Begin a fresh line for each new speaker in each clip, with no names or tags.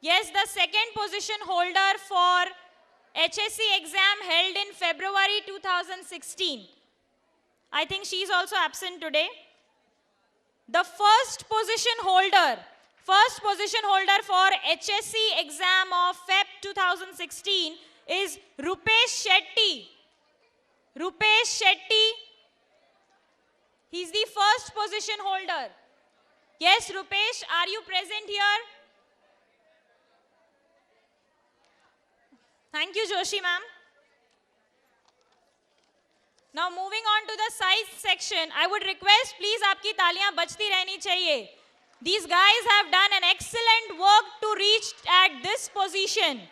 Yes, the second position holder for HSC exam held in February 2016. I think she is also absent today. The first position holder for HSC exam of Feb 2016 is Rupesh Shetty. Rupesh Shetty. He's the first position holder. Yes, Rupesh, are you present here? Thank you, Joshi ma'am. Now moving on to the size section, I would request please आपकी तालियां बजती रहनी चाहिए. These guys have done an excellent work to reach at this position.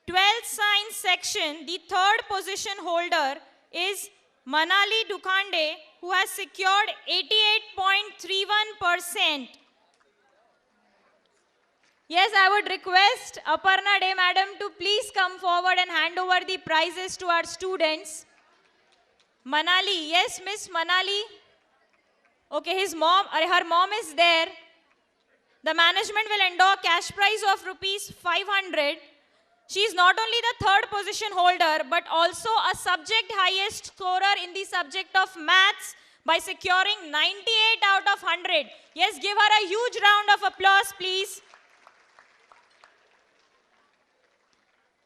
12th science section, the third position holder is Manali Dukhande, who has secured 88.31%. Yes, I would request Aparna De madam to please come forward and hand over the prizes to our students. Manali, yes, Miss Manali. Okay, her mom is there. The management will endow cash prize of rupees 500. She is not only the third position holder, but also a subject highest scorer in the subject of maths by securing 98 out of 100. Yes, give her a huge round of applause, please.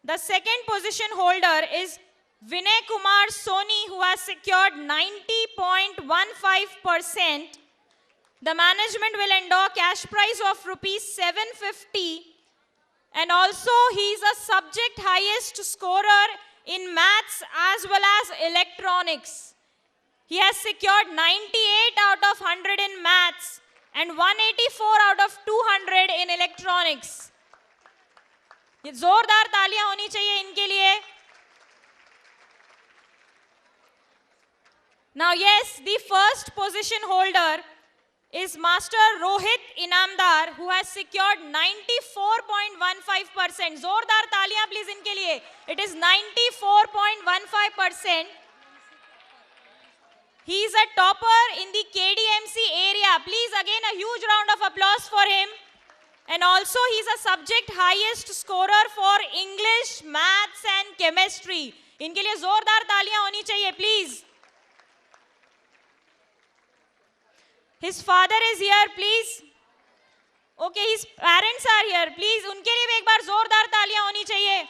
The second position holder is Vinay Kumar Soni, who has secured 90.15%. The management will endow cash prize of rupees 750. And also, he is a subject highest scorer in maths as well as electronics. He has secured 98 out of 100 in maths and 184 out of 200 in electronics. ये जोरदार तालियां होनी चाहिए इनके लिए. Now yes, the first position holder is Master Rohit Inamdar, who has secured 94.15%. जोरदार तालियां please इनके लिए. It is 94.15%. He is a topper in the KDMC area. Please again a huge round of applause for him. And also he is a subject highest scorer for English, Maths and Chemistry. इनके लिए जोरदार तालियां होनी चाहिए please. His father is here, please. Okay, his parents are here, please. उनके लिए भी एक बार जोरदार तालियां होनी चाहिए.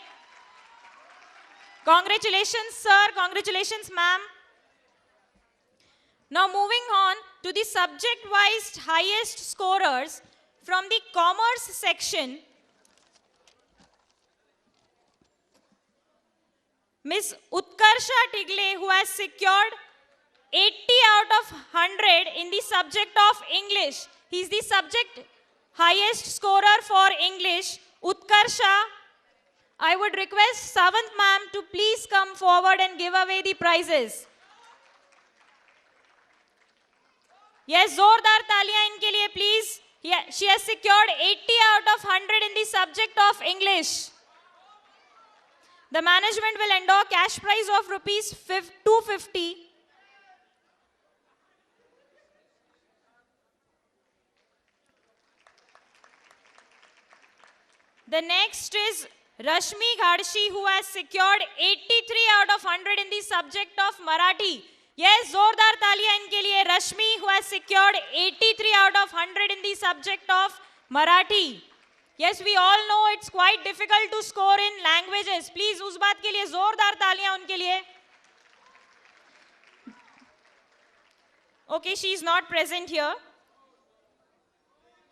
Congratulations, sir. Congratulations, ma'am. Now moving on to the subject-wise highest scorers from the commerce section. Miss Utkarsha Tigle, who has secured 80 out of 100 in the subject of English. He is the subject highest scorer for English. Utkarsha, I would request Savant ma'am to please come forward and give away the prizes. Yes, जोरदार तालियां इनके लिए please. She has secured 80 out of 100 in the subject of English. The management will endow cash prize of rupees 250. The next is Rashmi Ghadshi, who has secured 83 out of 100 in the subject of Marathi. Yes, जोरदार तालियां इनके लिए. Rashmi, who has secured 83 out of 100 in the subject of Marathi. Yes, we all know it's quite difficult to score in languages. Please, उस बात के लिए जोरदार तालियां उनके लिए. Okay, she is not present here.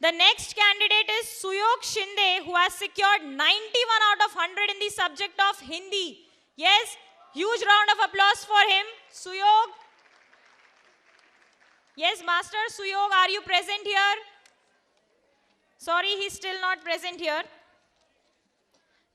The next candidate is Suyog Shinde, who has secured 91 out of 100 in the subject of Hindi. Yes, huge round of applause for him. Suyog. Yes, Master Suyog, are you present here? Sorry, he's still not present here.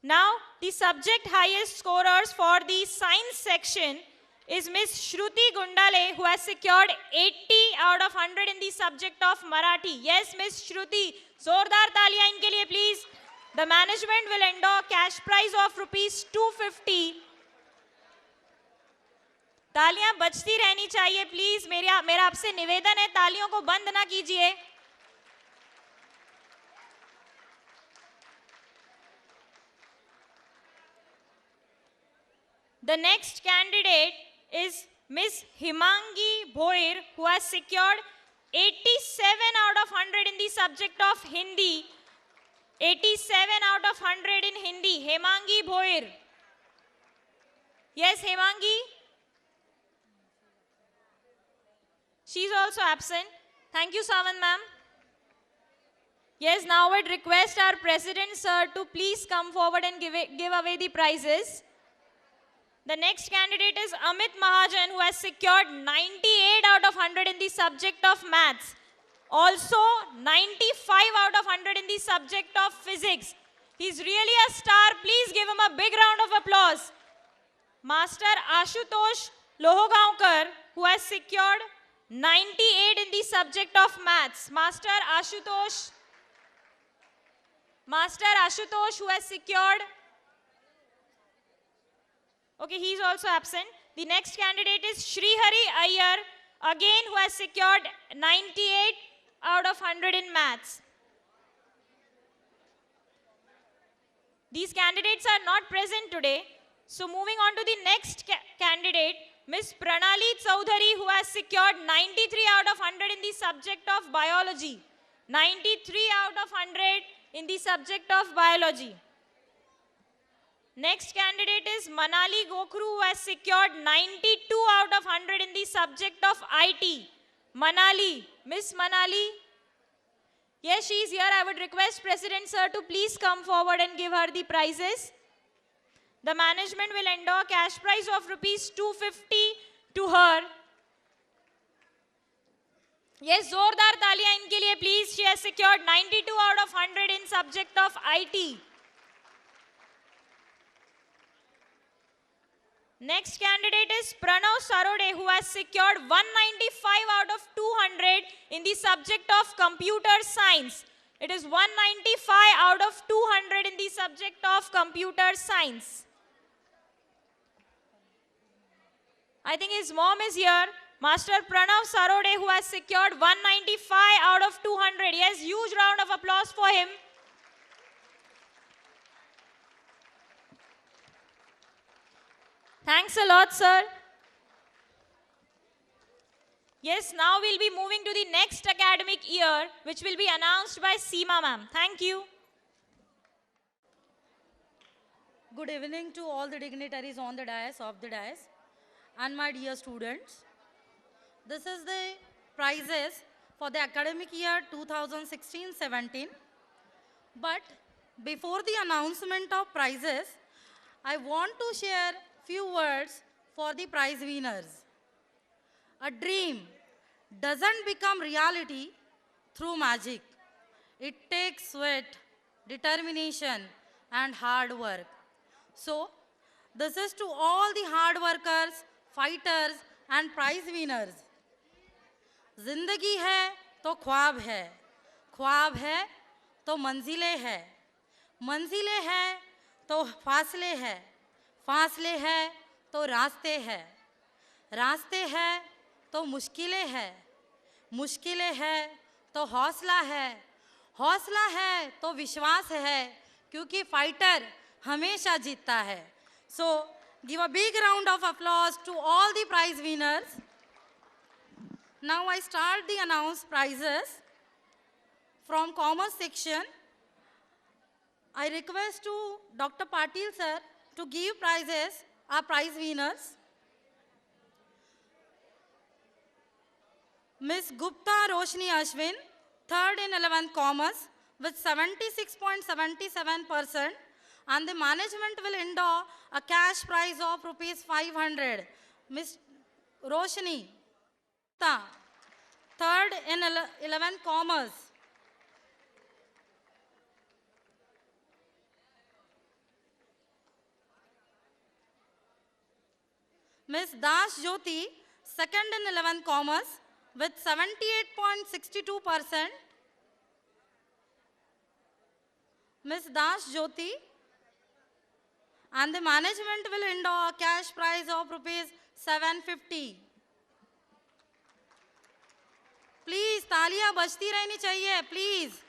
Now, the subject highest scorers for the science section is Miss Shruti Gundale, who has secured 80 out of 100 in the subject of Marathi. Yes, Miss Shruti, जोरदार तालियां इनके लिए please. The management will endow cash prize of rupees 250. तालियां बजती रहनी चाहिए please. मेरा आपसे निवेदन है, तालियों को बंद ना कीजिए. The next candidate is Miss Himangi Bhoir, who has secured 87 out of 100 in the subject of Hindi. 87 out of 100 in Hindi. Himangi Bhoir. Yes, Himangi? She is also absent. Thank you, Savan ma'am. Yes, now I would request our President sir to please come forward and give away the prizes. The next candidate is Amit Mahajan, who has secured 98 out of 100 in the subject of maths. Also 95 out of 100 in the subject of physics. He's really a star. Please give him a big round of applause. Master Ashutosh Lohogaonkar, who has secured 98 in the subject of maths. Master Ashutosh, who has secured. Okay, he is also absent. The next candidate is Srihari Iyer, again who has secured 98 out of 100 in maths. These candidates are not present today. So moving on to the next candidate, Miss Pranali Chaudhary, who has secured 93 out of 100 in the subject of biology. 93 out of 100 in the subject of biology. Next candidate is Manali Gokhru, who has secured 92 out of 100 in the subject of IT. Manali, Miss Manali. Yes, she is here. I would request President sir to please come forward and give her the prizes. The management will endow cash prize of rupees 250 to her. Yes, zordar taaliyan inke liye please. She has secured 92 out of 100 in subject of IT. Next candidate is Pranav Sarode, who has secured 195 out of 200 in the subject of computer science. It is 195 out of 200 in the subject of computer science. I think his mom is here. Master Pranav Sarode, who has secured 195 out of 200. Yes, huge round of applause for him. Thanks a lot, sir. Yes, now we'll be moving to the next academic year, which will be announced by Seema ma'am. Thank you.
Good evening to all the dignitaries on the dais, and my dear students. This is the prizes for the academic year 2016-17. But before the announcement of prizes, I want to share few words for the prize winners. A dream doesn't become reality through magic. It takes sweat, determination, and hard work. So, this is to all the hard workers, fighters, and prize winners. जिंदगी है तो ख्वाब है तो मंजिलें है, मंजिलें हैं तो फासले है, फासले हैं तो रास्ते हैं, रास्ते हैं तो मुश्किलें हैं, मुश्किलें हैं तो हौसला है, हौसला है तो विश्वास है, क्योंकि फाइटर हमेशा जीतता है. So, give a big round of applause to all the prize winners. Now I start the announced prizes from commerce section. I request to Dr. Patil sir to give prizes our prize winners. Miss Gupta Roshni Ashwin, 3rd in 11th commerce with 76.77%, and the management will endow a cash prize of rupees 500. Miss Roshni, 3rd in 11th commerce. Miss Das Jyoti, 2nd in 11th commerce with 78.62%. Miss Das Jyoti, and the management will endow a cash prize of rupees 750. Please, तालियां बजती रहनी चाहिए, please.